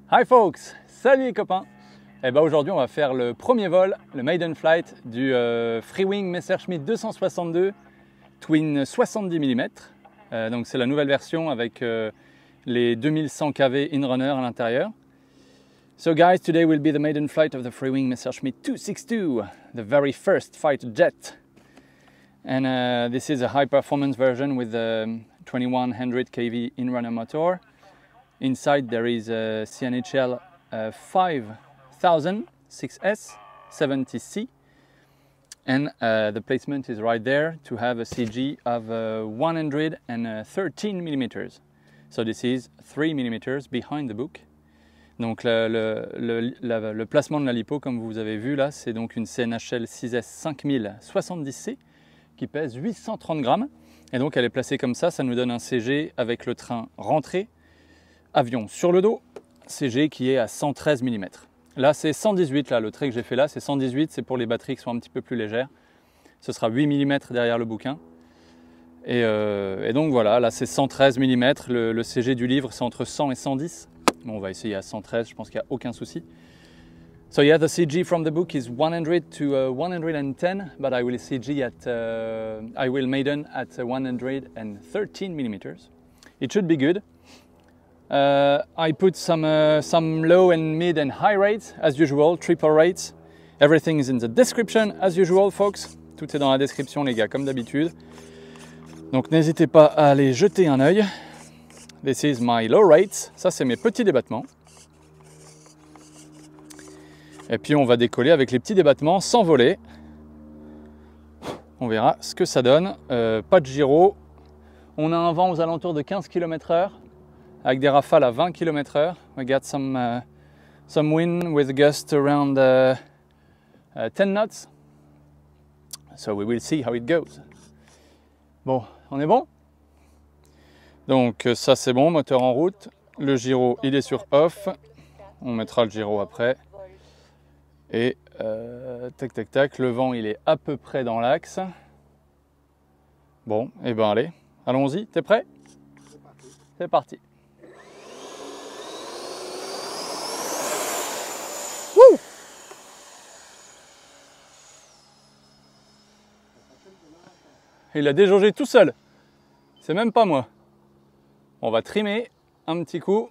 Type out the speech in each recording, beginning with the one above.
Hi folks, salut les copains. Et ben aujourd'hui on va faire le premier vol, le maiden flight du Freewing Messerschmitt 262 Twin 70 mm. Donc c'est la nouvelle version avec les 2100 kV Inrunner à l'intérieur. So guys, today will be the maiden flight of the Freewing Messerschmitt 262, the very first fighter jet. And this is a high performance version with the 2100 kV Inrunner motor. Inside there is a CNHL 5000 6S 70C, and the placement is right there to have a CG of 113 mm. So this is 3 mm behind the book. Donc le placement de la lipo, comme vous avez vu là, c'est donc une CNHL 6S 5000 70C qui pèse 830 grammes. Et donc elle est placée comme ça nous donne un CG avec le train rentré, avion sur le dos, CG qui est à 113 mm. Là c'est 118, là, le trait que j'ai fait là c'est 118, c'est pour les batteries qui sont un petit peu plus légères. Ce sera 8 mm derrière le bouquin. Et donc voilà, là c'est 113 mm, le CG du livre c'est entre 100 et 110. Bon, on va essayer à 113, je pense qu'il n'y a aucun souci. So yeah, the CG from the book is 100 to 110, but I will CG at, I will maiden at 113 millimeters. It should be good. I put some low and mid and high rates as usual, triple rates. Everything is in the description as usual, folks. Tout est dans la description, les gars, comme d'habitude. Donc n'hésitez pas à aller jeter un œil. This is my low rates. Ça, c'est mes petits débattements. Et puis on va décoller avec les petits débattements sans voler. On verra ce que ça donne. Pas de gyro. On a un vent aux alentours de 15 km/h avec des rafales à 20 km/h. We got some wind with gusts around 10 knots. So we will see how it goes. Bon, on est bon? Donc ça c'est bon, moteur en route. Le gyro il est sur off. On mettra le gyro après. Et tac tac tac, le vent il est à peu près dans l'axe. Bon, et ben allez, allons-y, t'es prêt? C'est parti. Wouh! Il a déjaugé tout seul. C'est même pas moi. On va trimer un petit coup.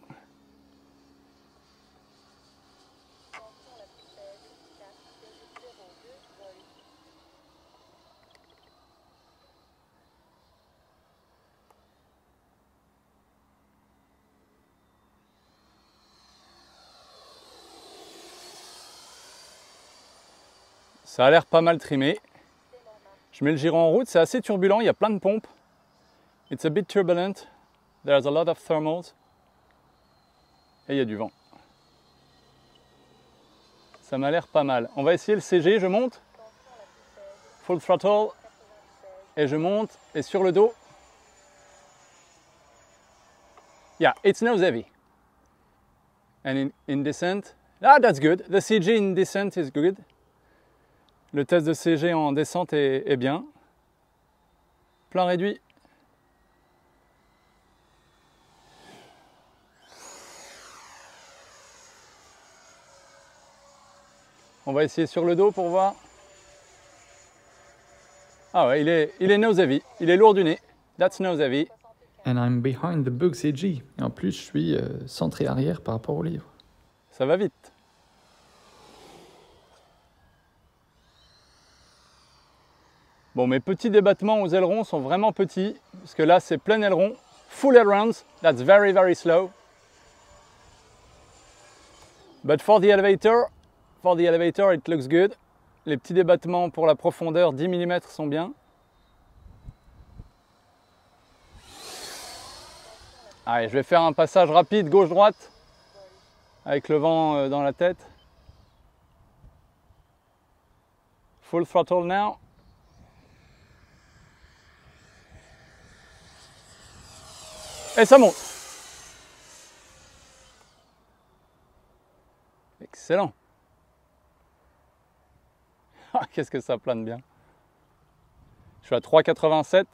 Ça a l'air pas mal trimé. Je mets le gyro en route, c'est assez turbulent, il y a plein de pompes. It's a bit turbulent. There's a lot of thermals. Et il y a du vent. Ça m'a l'air pas mal. On va essayer le CG, je monte. Full throttle. Et je monte. Et sur le dos. Yeah, it's nose heavy. And in descent. Ah, that's good. The CG in descent is good. Le test de CG en descente est bien. Plein réduit. On va essayer sur le dos pour voir. Ah ouais, il est nose heavy. Il est lourd du nez. That's nose heavy. And I'm behind the book CG. Et en plus, je suis centré arrière par rapport au livre. Ça va vite. Bon, mes petits débattements aux ailerons sont vraiment petits, parce que là, c'est plein aileron. Full ailerons, that's very, very slow. But for the elevator, it looks good. Les petits débattements pour la profondeur, 10 mm sont bien. Allez, je vais faire un passage rapide gauche-droite, avec le vent dans la tête. Full throttle now. Et ça monte. Excellent. Ah, qu'est-ce que ça plane bien. Je suis à 3,87.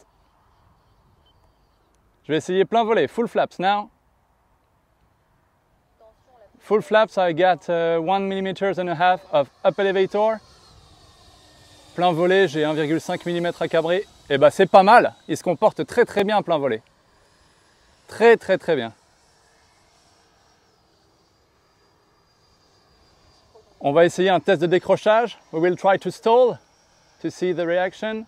Je vais essayer plein volet. Full flaps now. Full flaps, I got 1,5 mm of up elevator. Plein volet, j'ai 1,5 mm à cabrer. Et bah c'est pas mal, il se comporte très très bien plein volet. Très très très bien. On va essayer un test de décrochage. We will try to stall to see the reaction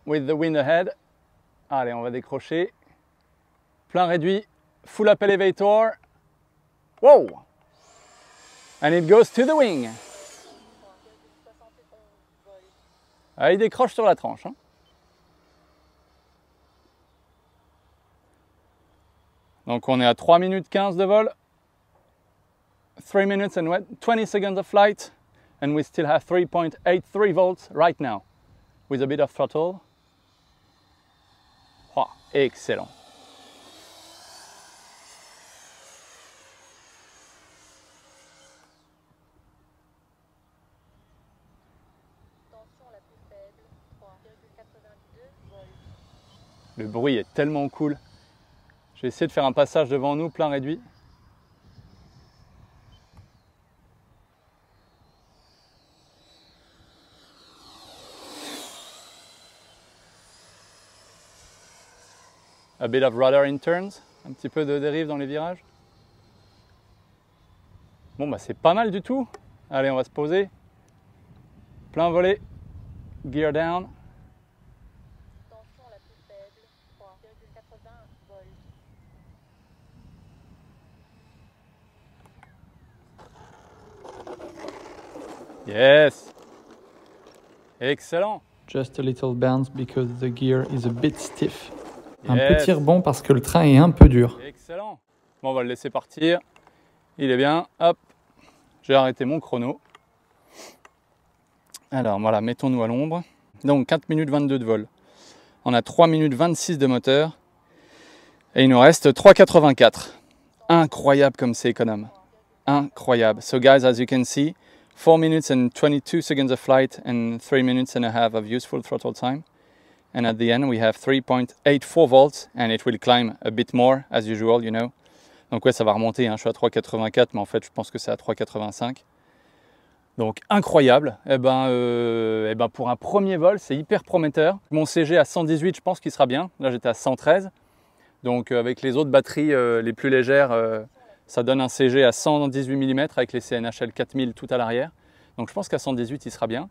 with the wind ahead. Allez, on va décrocher. Plein réduit, full up elevator. Wow! And it goes to the wing. Ah, il décroche sur la tranche. Hein. Donc on est à 3 minutes 15 de vol. 3 minutes and 20 seconds of flight. And we still have 3.83 volts right now. With a bit of throttle. Oh, excellent. Le bruit est tellement cool. Je vais essayer de faire un passage devant nous, plein réduit. A bit of rudder in turns, un petit peu de dérive dans les virages. Bon bah c'est pas mal du tout. Allez, on va se poser. Plein volet, gear down. Yes! Excellent! Just a little bounce because the gear is a bit stiff. Yes. Un petit rebond parce que le train est un peu dur. Excellent! Bon, on va le laisser partir. Il est bien. Hop! J'ai arrêté mon chrono. Alors voilà, mettons-nous à l'ombre. Donc 4 minutes 22 de vol. On a 3 minutes 26 de moteur. Et il nous reste 3,84. Incroyable comme c'est économe. Incroyable. So guys, as you can see, 4 minutes and 22 seconds of flight and 3 minutes and a half of useful throttle time. And at the end, we have 3.84 volts and it will climb a bit more as usual, you know. Donc ouais, ça va remonter, hein. Je suis à 3,84, mais en fait, je pense que c'est à 3,85. Donc incroyable. Et ben, pour un premier vol, c'est hyper prometteur. Mon CG à 118, je pense qu'il sera bien. Là, j'étais à 113. Donc avec les autres batteries les plus légères, ça donne un CG à 118 mm avec les CNHL 4000 tout à l'arrière. Donc je pense qu'à 118, il sera bien.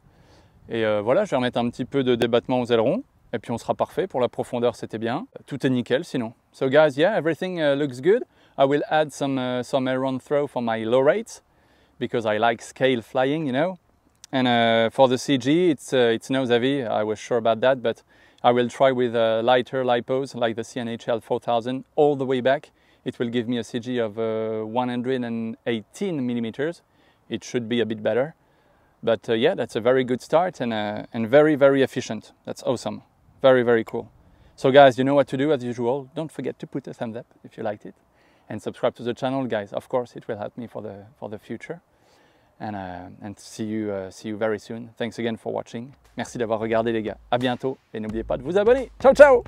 Et voilà, je vais remettre un petit peu de débattement aux ailerons. Et puis on sera parfait. Pour la profondeur, c'était bien. Tout est nickel sinon. So guys, yeah, everything looks good. I will add some aileron throw for my low rates because I like scale flying, you know. And for the CG, it's nose heavy. I was sure about that, but I will try with lighter lipos like the CNHL 4000 all the way back. It will give me a CG of 118 millimeters. It should be a bit better. But yeah, that's a very good start and very, very efficient. That's awesome. Very, very cool. So guys, you know what to do as usual. Don't forget to put a thumbs up if you liked it. And subscribe to the channel, guys. Of course, it will help me for the future. And see you very soon. Thanks again for watching. Merci d'avoir regardé les gars. À bientôt et n'oubliez pas de vous abonner. Ciao, ciao!